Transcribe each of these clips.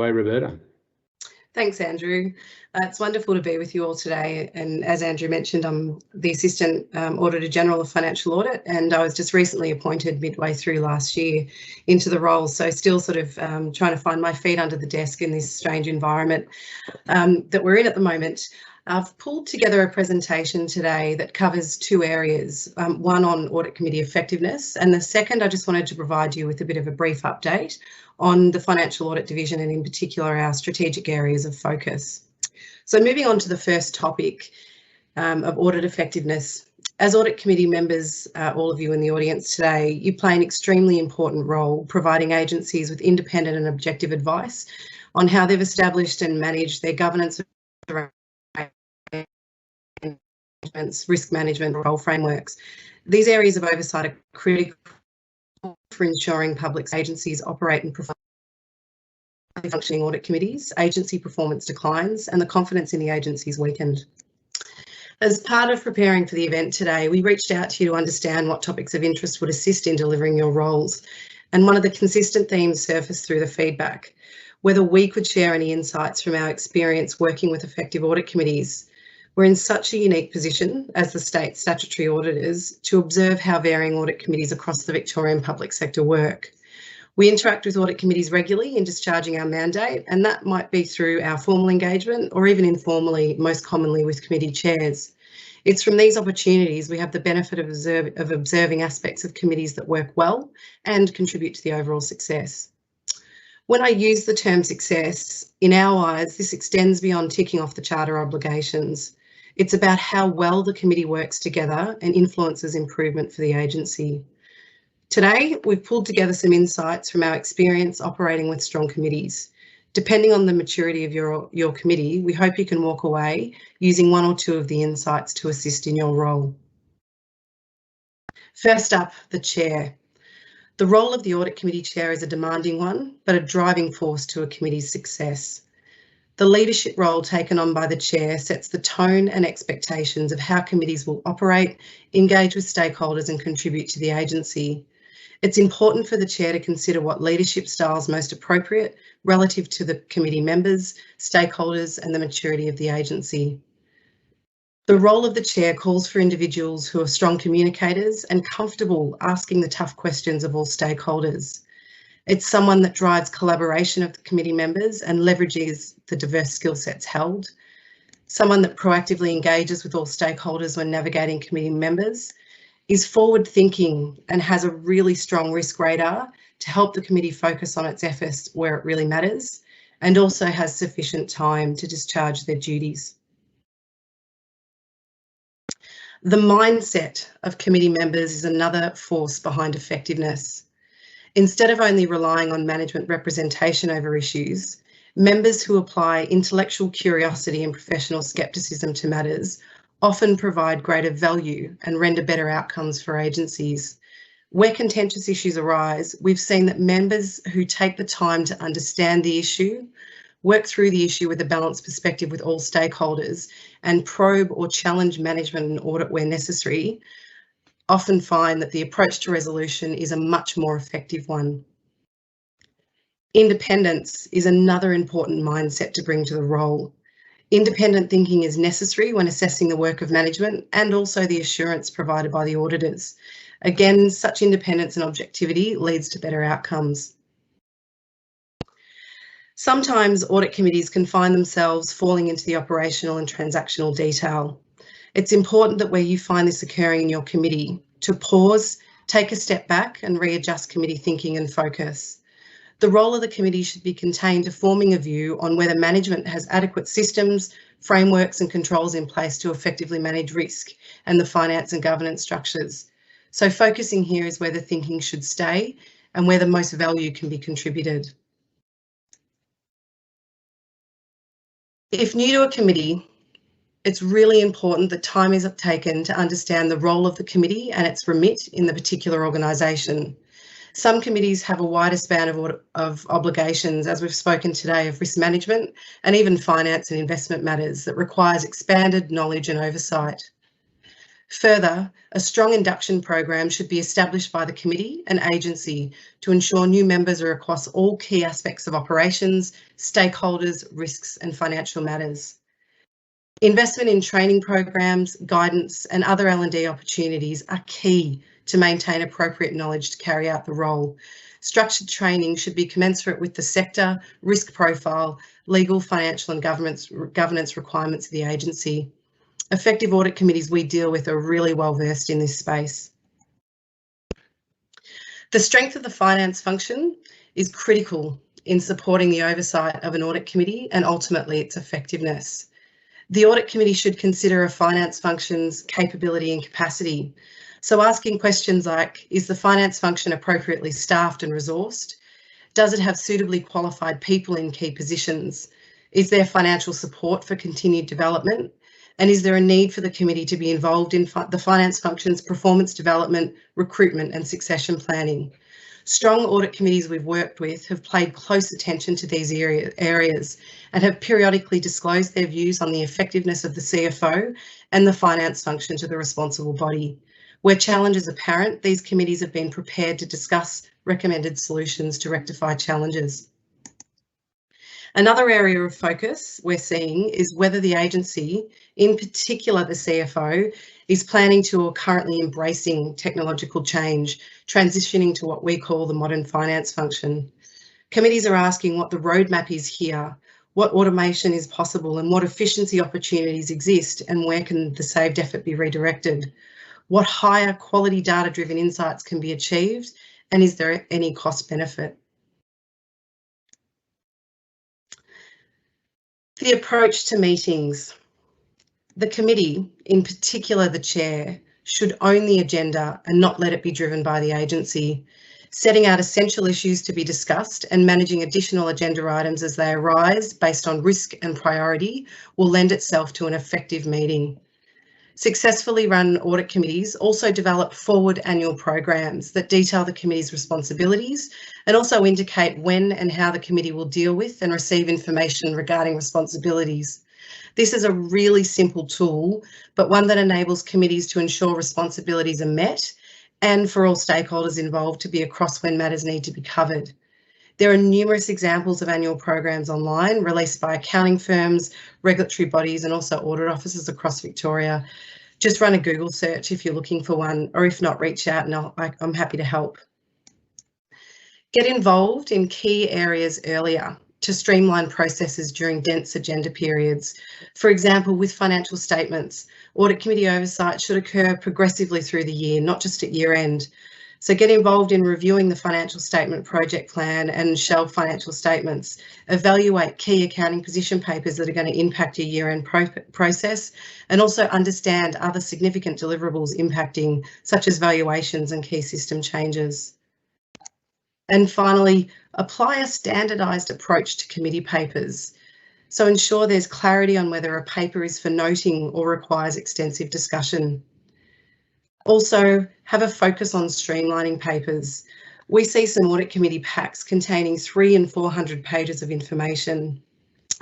Hi, Roberta. Thanks, Andrew. It's wonderful to be with you all today. And as Andrew mentioned, I'm the Assistant Auditor-General of Financial Audit, and I was just recently appointed midway through last year into the role. So still sort of trying to find my feet under the desk in this strange environment that we're in at the moment. I've pulled together a presentation today that covers two areas, one on Audit Committee effectiveness, and the second I just wanted to provide you with a bit of a brief update on the Financial Audit Division and in particular our strategic areas of focus. So moving on to the first topic of audit effectiveness. As Audit Committee members, all of you in the audience today, you play an extremely important role providing agencies with independent and objective advice on how they've established and managed their governance, risk management, role frameworks. These areas of oversight are critical for ensuring public agencies operate and perform functioning audit committees, agency performance declines, and the confidence in the agencies weakened. As part of preparing for the event today, we reached out to you to understand what topics of interest would assist in delivering your roles. And one of the consistent themes surfaced through the feedback, whether we could share any insights from our experience working with effective audit committees. We're in such a unique position as the state statutory auditors to observe how varying audit committees across the Victorian public sector work. We interact with audit committees regularly in discharging our mandate, and that might be through our formal engagement or even informally, most commonly with committee chairs. It's from these opportunities we have the benefit of observing aspects of committees that work well and contribute to the overall success. When I use the term success, in our eyes, this extends beyond ticking off the charter obligations. It's about how well the committee works together and influences improvement for the agency. Today, we've pulled together some insights from our experience operating with strong committees. Depending on the maturity of your committee, we hope you can walk away using one or two of the insights to assist in your role. First up, the chair. The role of the Audit Committee Chair is a demanding one, but a driving force to a committee's success. The leadership role taken on by the Chair sets the tone and expectations of how committees will operate, engage with stakeholders and contribute to the agency. It's important for the Chair to consider what leadership style is most appropriate relative to the committee members, stakeholders and the maturity of the agency. The role of the Chair calls for individuals who are strong communicators and comfortable asking the tough questions of all stakeholders. It's someone that drives collaboration of the committee members and leverages the diverse skill sets held. Someone that proactively engages with all stakeholders when navigating committee members, is forward thinking and has a really strong risk radar to help the committee focus on its efforts where it really matters, and also has sufficient time to discharge their duties. The mindset of committee members is another force behind effectiveness. Instead of only relying on management representation over issues, members who apply intellectual curiosity and professional scepticism to matters often provide greater value and render better outcomes for agencies. Where contentious issues arise, we've seen that members who take the time to understand the issue, work through the issue with a balanced perspective with all stakeholders, and probe or challenge management and audit where necessary, often find that the approach to resolution is a much more effective one. Independence is another important mindset to bring to the role. Independent thinking is necessary when assessing the work of management and also the assurance provided by the auditors. Again, such independence and objectivity leads to better outcomes. Sometimes audit committees can find themselves falling into the operational and transactional detail. It's important that where you find this occurring in your committee, to pause, take a step back and readjust committee thinking and focus. The role of the committee should be contained to forming a view on whether management has adequate systems, frameworks and controls in place to effectively manage risk and the finance and governance structures. So focusing here is where the thinking should stay and where the most value can be contributed. If new to a committee, it's really important that time is taken to understand the role of the committee and its remit in the particular organisation. Some committees have a wider span of obligations, as we've spoken today, of risk management and even finance and investment matters that requires expanded knowledge and oversight. Further, a strong induction program should be established by the committee and agency to ensure new members are across all key aspects of operations, stakeholders, risks and financial matters. Investment in training programs, guidance and other L&D opportunities are key to maintain appropriate knowledge to carry out the role. Structured training should be commensurate with the sector, risk profile, legal, financial and governance requirements of the agency. Effective audit committees we deal with are really well versed in this space. The strength of the finance function is critical in supporting the oversight of an audit committee and ultimately its effectiveness. The audit committee should consider a finance function's capability and capacity. So asking questions like, is the finance function appropriately staffed and resourced? Does it have suitably qualified people in key positions? Is there financial support for continued development? And is there a need for the committee to be involved in the finance function's performance development, recruitment and succession planning? Strong audit committees we've worked with have paid close attention to these areas and have periodically disclosed their views on the effectiveness of the CFO and the finance function to the responsible body. Where challenges are apparent, these committees have been prepared to discuss recommended solutions to rectify challenges. Another area of focus we're seeing is whether the agency, in particular the CFO, is planning to or currently embracing technological change, transitioning to what we call the modern finance function. Committees are asking what the roadmap is here, what automation is possible and what efficiency opportunities exist and where can the saved effort be redirected? What higher quality data-driven insights can be achieved and is there any cost benefit? The approach to meetings. The committee, in particular the chair, should own the agenda and not let it be driven by the agency. Setting out essential issues to be discussed and managing additional agenda items as they arise based on risk and priority will lend itself to an effective meeting. Successfully run audit committees also develop forward annual programs that detail the committee's responsibilities and also indicate when and how the committee will deal with and receive information regarding responsibilities. This is a really simple tool, but one that enables committees to ensure responsibilities are met and for all stakeholders involved to be across when matters need to be covered. There are numerous examples of annual programs online released by accounting firms, regulatory bodies and also audit offices across Victoria. Just run a Google search if you're looking for one, or if not, reach out and I'm happy to help. Get involved in key areas earlier to streamline processes during dense agenda periods. For example, with financial statements, audit committee oversight should occur progressively through the year, not just at year end. So get involved in reviewing the financial statement project plan and shelve financial statements. Evaluate key accounting position papers that are going to impact your year-end process and also understand other significant deliverables impacting, such as valuations and key system changes. And finally, apply a standardised approach to committee papers. So ensure there's clarity on whether a paper is for noting or requires extensive discussion. Also, have a focus on streamlining papers. We see some audit committee packs containing 300 and 400 pages of information.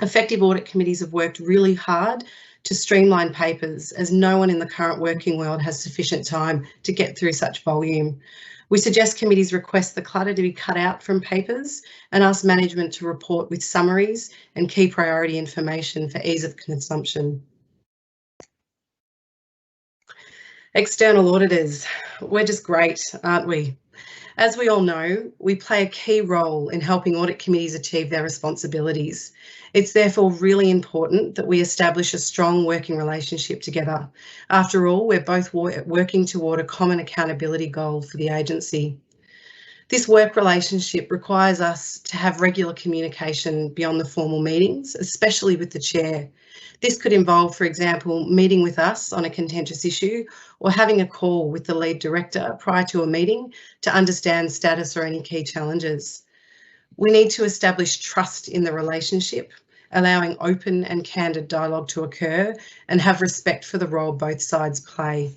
Effective audit committees have worked really hard to streamline papers as no one in the current working world has sufficient time to get through such volume. We suggest committees request the clutter to be cut out from papers and ask management to report with summaries and key priority information for ease of consumption. External auditors, we're just great, aren't we? As we all know, we play a key role in helping audit committees achieve their responsibilities. It's therefore really important that we establish a strong working relationship together. After all, we're both working toward a common accountability goal for the agency. This work relationship requires us to have regular communication beyond the formal meetings, especially with the chair. This could involve, for example, meeting with us on a contentious issue or having a call with the lead director prior to a meeting to understand status or any key challenges. We need to establish trust in the relationship, allowing open and candid dialogue to occur and have respect for the role both sides play.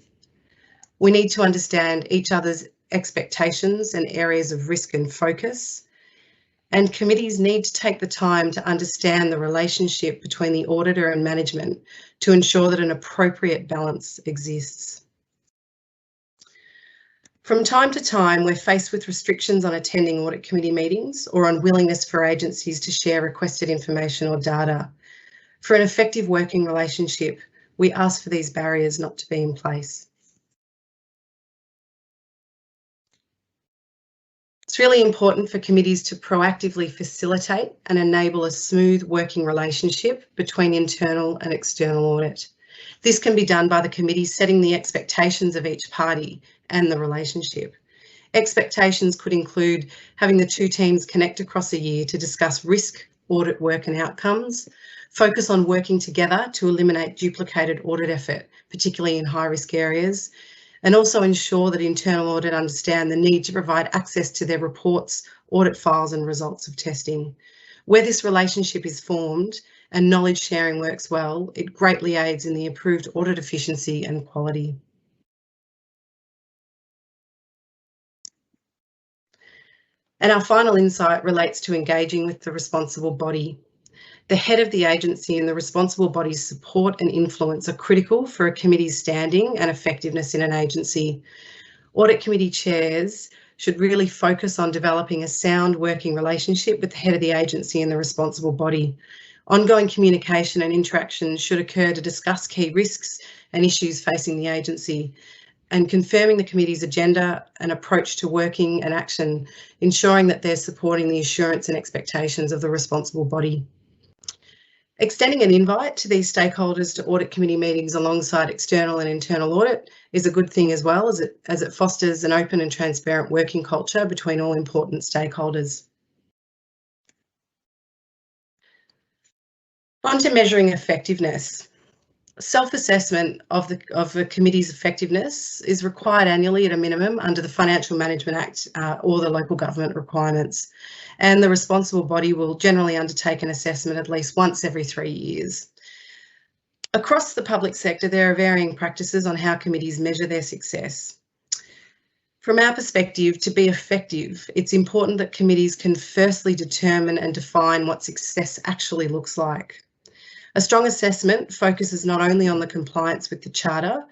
We need to understand each other's expectations and areas of risk and focus. And committees need to take the time to understand the relationship between the auditor and management to ensure that an appropriate balance exists. From time to time, we're faced with restrictions on attending audit committee meetings or unwillingness for agencies to share requested information or data. For an effective working relationship, we ask for these barriers not to be in place. It's really important for committees to proactively facilitate and enable a smooth working relationship between internal and external audit. This can be done by the committee setting the expectations of each party and the relationship. Expectations could include having the two teams connect across a year to discuss risk, audit work and outcomes, focus on working together to eliminate duplicated audit effort, particularly in high-risk areas, and also ensure that internal audit understand the need to provide access to their reports, audit files and results of testing. Where this relationship is formed and knowledge sharing works well, it greatly aids in the improved audit efficiency and quality. And our final insight relates to engaging with the responsible body. The head of the agency and the responsible body's support and influence are critical for a committee's standing and effectiveness in an agency. Audit committee chairs should really focus on developing a sound working relationship with the head of the agency and the responsible body. Ongoing communication and interaction should occur to discuss key risks and issues facing the agency, and confirming the committee's agenda and approach to working and action, ensuring that they're supporting the assurance and expectations of the responsible body. Extending an invite to these stakeholders to audit committee meetings alongside external and internal audit is a good thing as well, as it fosters an open and transparent working culture between all important stakeholders. On to measuring effectiveness. Self-assessment of the committee's effectiveness is required annually at a minimum under the Financial Management Act or the local government requirements, and the responsible body will generally undertake an assessment at least once every 3 years. Across the public sector, there are varying practices on how committees measure their success. From our perspective, to be effective, it's important that committees can firstly determine and define what success actually looks like. A strong assessment focuses not only on the compliance with the Charter,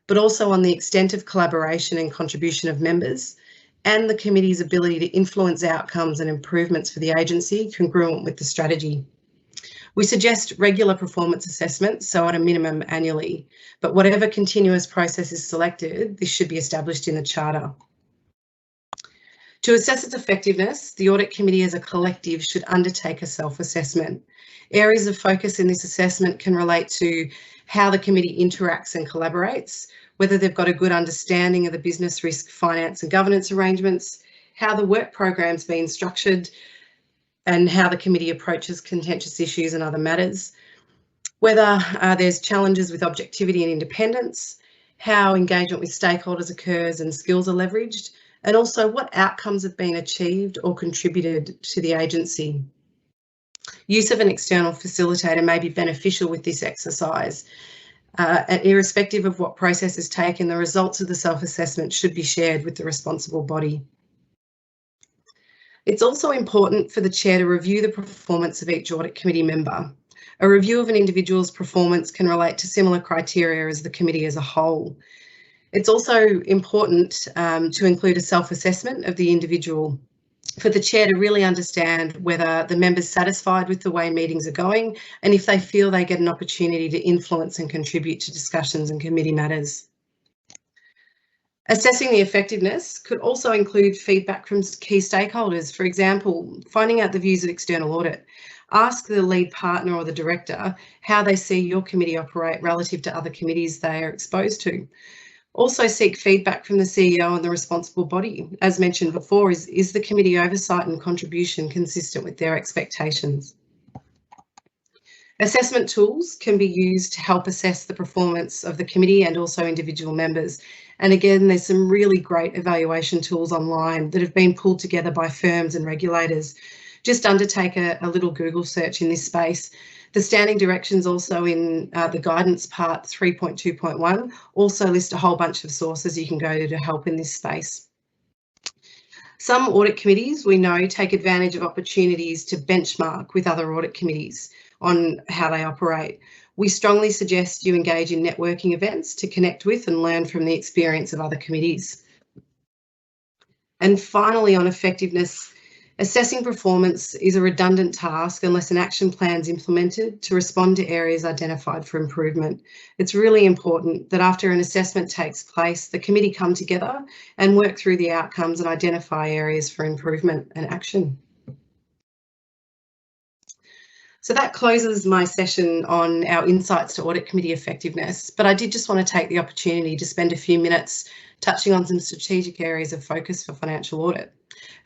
but also on the extent of collaboration and contribution of members and the committee's ability to influence outcomes and improvements for the agency congruent with the strategy. We suggest regular performance assessments, so at a minimum annually, but whatever continuous process is selected, this should be established in the Charter. To assess its effectiveness, the Audit Committee as a collective should undertake a self-assessment. Areas of focus in this assessment can relate to how the committee interacts and collaborates, whether they've got a good understanding of the business risk, finance and governance arrangements, how the work program's been structured, and how the committee approaches contentious issues and other matters, whether there's challenges with objectivity and independence, how engagement with stakeholders occurs and skills are leveraged, and also what outcomes have been achieved or contributed to the agency. Use of an external facilitator may be beneficial with this exercise. Irrespective of what process is taken, the results of the self-assessment should be shared with the responsible body. It's also important for the chair to review the performance of each audit committee member. A review of an individual's performance can relate to similar criteria as the committee as a whole. It's also important to include a self-assessment of the individual for the chair to really understand whether the member's satisfied with the way meetings are going and if they feel they get an opportunity to influence and contribute to discussions and committee matters. Assessing the effectiveness could also include feedback from key stakeholders. For example, finding out the views of external audit. Ask the lead partner or the director how they see your committee operate relative to other committees they are exposed to. Also seek feedback from the CEO and the responsible body. As mentioned before, is the committee oversight and contribution consistent with their expectations? Assessment tools can be used to help assess the performance of the committee and also individual members. And again, there's some really great evaluation tools online that have been pulled together by firms and regulators. Just undertake a little Google search in this space. The standing directions also in the guidance part 3.2.1 also list a whole bunch of sources you can go to help in this space. Some audit committees we know take advantage of opportunities to benchmark with other audit committees on how they operate. We strongly suggest you engage in networking events to connect with and learn from the experience of other committees. And finally, on effectiveness, assessing performance is a redundant task unless an action plan is implemented to respond to areas identified for improvement. It's really important that after an assessment takes place, the committee come together and work through the outcomes and identify areas for improvement and action. So that closes my session on our insights to Audit Committee effectiveness, but I did just want to take the opportunity to spend a few minutes touching on some strategic areas of focus for financial audit,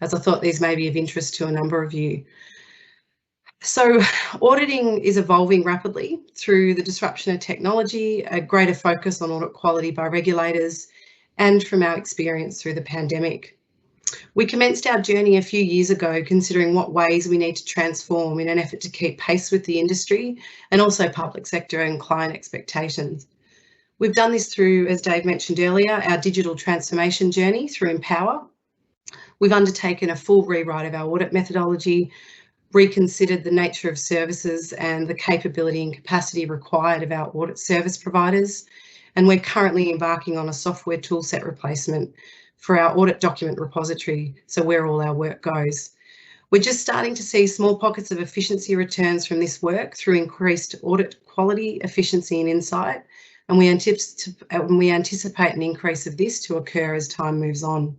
as I thought these may be of interest to a number of you. So auditing is evolving rapidly through the disruption of technology, a greater focus on audit quality by regulators, and from our experience through the pandemic. We commenced our journey a few years ago considering what ways we need to transform in an effort to keep pace with the industry and also public sector and client expectations. We've done this through, as Dave mentioned earlier, our digital transformation journey through Empower. We've undertaken a full rewrite of our audit methodology, reconsidered the nature of services and the capability and capacity required of our audit service providers, and we're currently embarking on a software toolset replacement for our audit document repository, so where all our work goes. We're just starting to see small pockets of efficiency returns from this work through increased audit quality, efficiency and insight, and we anticipate an increase of this to occur as time moves on.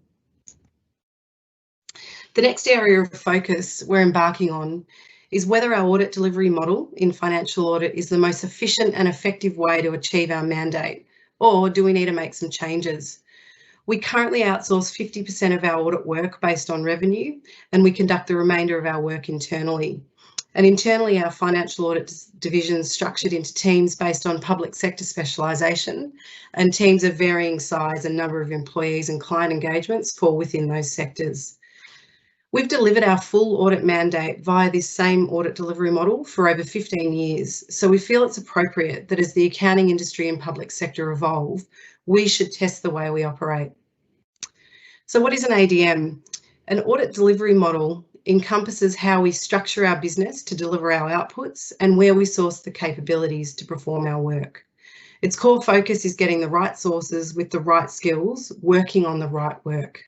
The next area of focus we're embarking on is whether our audit delivery model in financial audit is the most efficient and effective way to achieve our mandate, or do we need to make some changes? We currently outsource 50% of our audit work based on revenue, and we conduct the remainder of our work internally. And internally, our financial audit division is structured into teams based on public sector specialisation, and teams of varying size and number of employees and client engagements fall within those sectors. We've delivered our full audit mandate via this same audit delivery model for over 15 years, so we feel it's appropriate that as the accounting industry and public sector evolve, we should test the way we operate. So what is an ADM? An audit delivery model encompasses how we structure our business to deliver our outputs and where we source the capabilities to perform our work. Its core focus is getting the right sources with the right skills, working on the right work.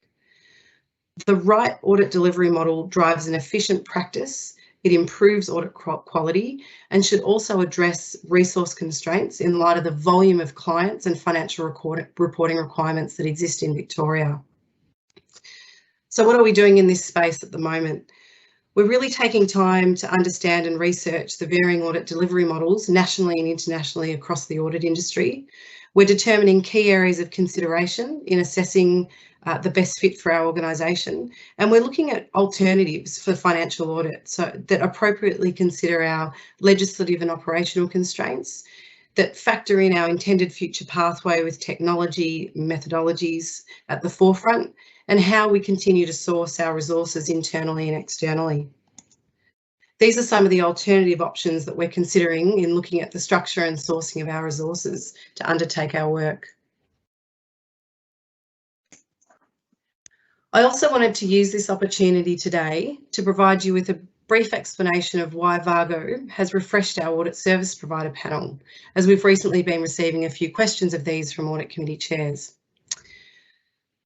The right audit delivery model drives an efficient practice, it improves audit quality, and should also address resource constraints in light of the volume of clients and financial reporting requirements that exist in Victoria. So what are we doing in this space at the moment? We're really taking time to understand and research the varying audit delivery models nationally and internationally across the audit industry. We're determining key areas of consideration in assessing the best fit for our organisation, and we're looking at alternatives for financial audit so that appropriately consider our legislative and operational constraints, that factor in our intended future pathway with technology methodologies at the forefront, and how we continue to source our resources internally and externally. These are some of the alternative options that we're considering in looking at the structure and sourcing of our resources to undertake our work. I also wanted to use this opportunity today to provide you with a brief explanation of why VAGO has refreshed our audit service provider panel, as we've recently been receiving a few questions of these from audit committee chairs.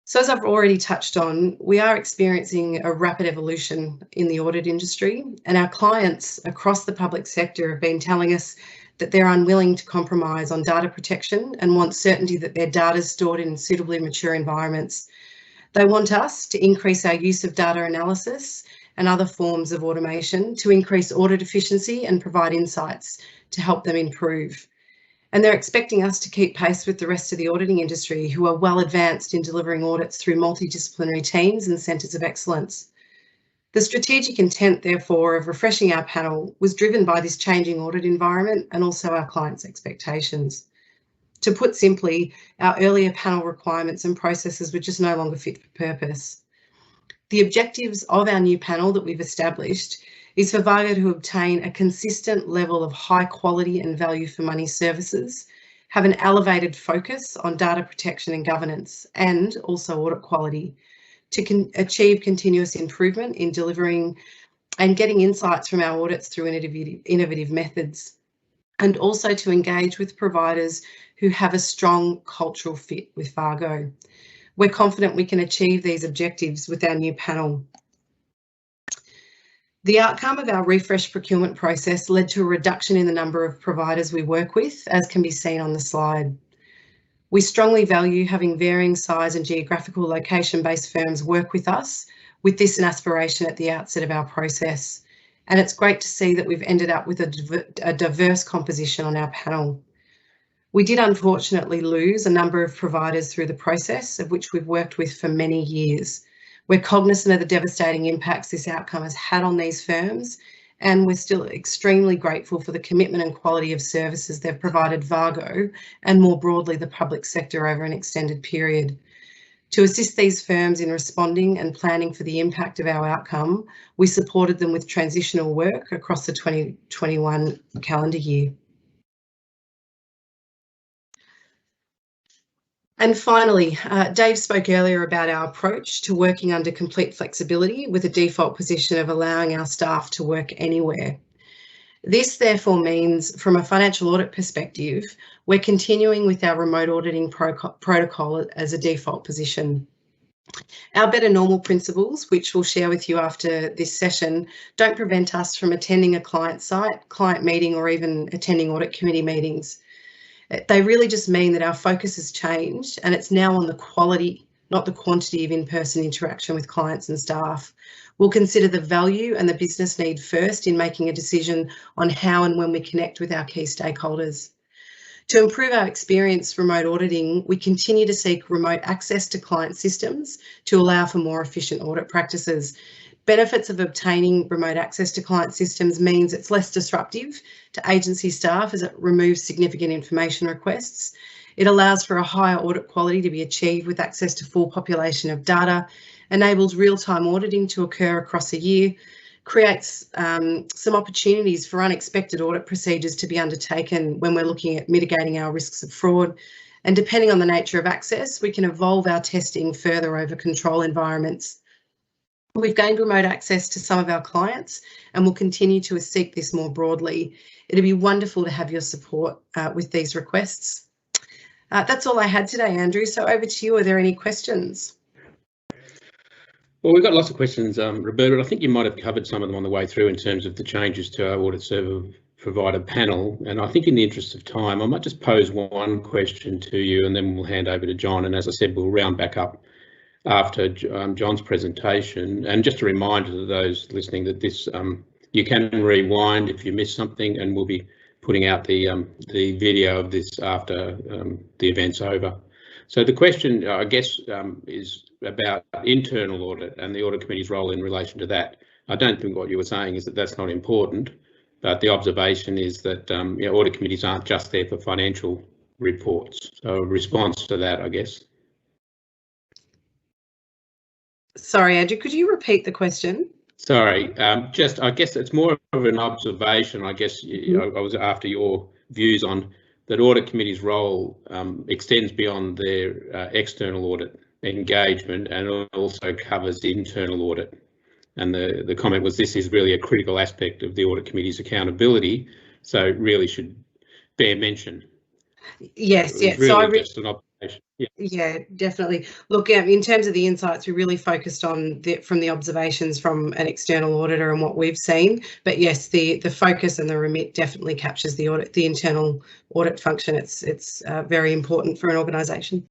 So as I've already touched on, we are experiencing a rapid evolution in the audit industry, and our clients across the public sector have been telling us that they're unwilling to compromise on data protection and want certainty that their data is stored in suitably mature environments. They want us to increase our use of data analysis and other forms of automation to increase audit efficiency and provide insights to help them improve. And they're expecting us to keep pace with the rest of the auditing industry, who are well advanced in delivering audits through multidisciplinary teams and centres of excellence. The strategic intent, therefore, of refreshing our panel was driven by this changing audit environment and also our clients' expectations. To put simply, our earlier panel requirements and processes were just no longer fit for purpose. The objectives of our new panel that we've established is for VAGO to obtain a consistent level of high quality and value for money services, have an elevated focus on data protection and governance, and also audit quality, to achieve continuous improvement in delivering and getting insights from our audits through innovative methods, and also to engage with providers who have a strong cultural fit with VAGO. We're confident we can achieve these objectives with our new panel. The outcome of our refresh procurement process led to a reduction in the number of providers we work with, as can be seen on the slide. We strongly value having varying size and geographical location-based firms work with us, with this an aspiration at the outset of our process. And it's great to see that we've ended up with a diverse composition on our panel. We did unfortunately lose a number of providers through the process, of which we've worked with for many years. We're cognizant of the devastating impacts this outcome has had on these firms, and we're still extremely grateful for the commitment and quality of services they've provided VAGO and more broadly the public sector over an extended period. To assist these firms in responding and planning for the impact of our outcome, we supported them with transitional work across the 2021 calendar year. And finally, Dave spoke earlier about our approach to working under complete flexibility with a default position of allowing our staff to work anywhere. This therefore means, from a financial audit perspective, we're continuing with our remote auditing protocol as a default position. Our better normal principles, which we'll share with you after this session, don't prevent us from attending a client site, client meeting, or even attending audit committee meetings. They really just mean that our focus has changed and it's now on the quality, not the quantity of in-person interaction with clients and staff. We'll consider the value and the business need first in making a decision on how and when we connect with our key stakeholders. To improve our experience remote auditing, we continue to seek remote access to client systems to allow for more efficient audit practices. Benefits of obtaining remote access to client systems means it's less disruptive to agency staff as it removes significant information requests. It allows for a higher audit quality to be achieved with access to full population of data, enables real-time auditing to occur across a year, creates some opportunities for unexpected audit procedures to be undertaken when we're looking at mitigating our risks of fraud. And depending on the nature of access, we can evolve our testing further over control environments. We've gained remote access to some of our clients and will continue to seek this more broadly. It'd be wonderful to have your support with these requests. That's all I had today, Andrew. So over to you. Are there any questions? Well, we've got lots of questions, Roberta. I think you might have covered some of them on the way through in terms of the changes to our audit service provider panel. And I think in the interest of time, I might just pose one question to you and then we'll hand over to John. And as I said, we'll round back up after John's presentation. And just a reminder to those listening that this you can rewind if you missed something, and we'll be putting out the video of this after the event's over. So the question, I guess, is about internal audit and the audit committee's role in relation to that. I don't think what you were saying is that that's not important, but the observation is that you know, audit committees aren't just there for financial reports. So a response to that, I guess. Sorry, Andrew, could you repeat the question? Sorry, just I guess it's more of an observation. I guess I was after your views on that audit committee's role extends beyond their external audit engagement and also covers internal audit. And the comment was this is really a critical aspect of the audit committee's accountability, so it really should bear mention. Yes, yeah. Really so just an observation. Yeah, definitely. Look, in terms of the insights, we really focused on from the observations from an external auditor and what we've seen. But yes, the focus and the remit definitely captures the internal audit function. It's very important for an organisation.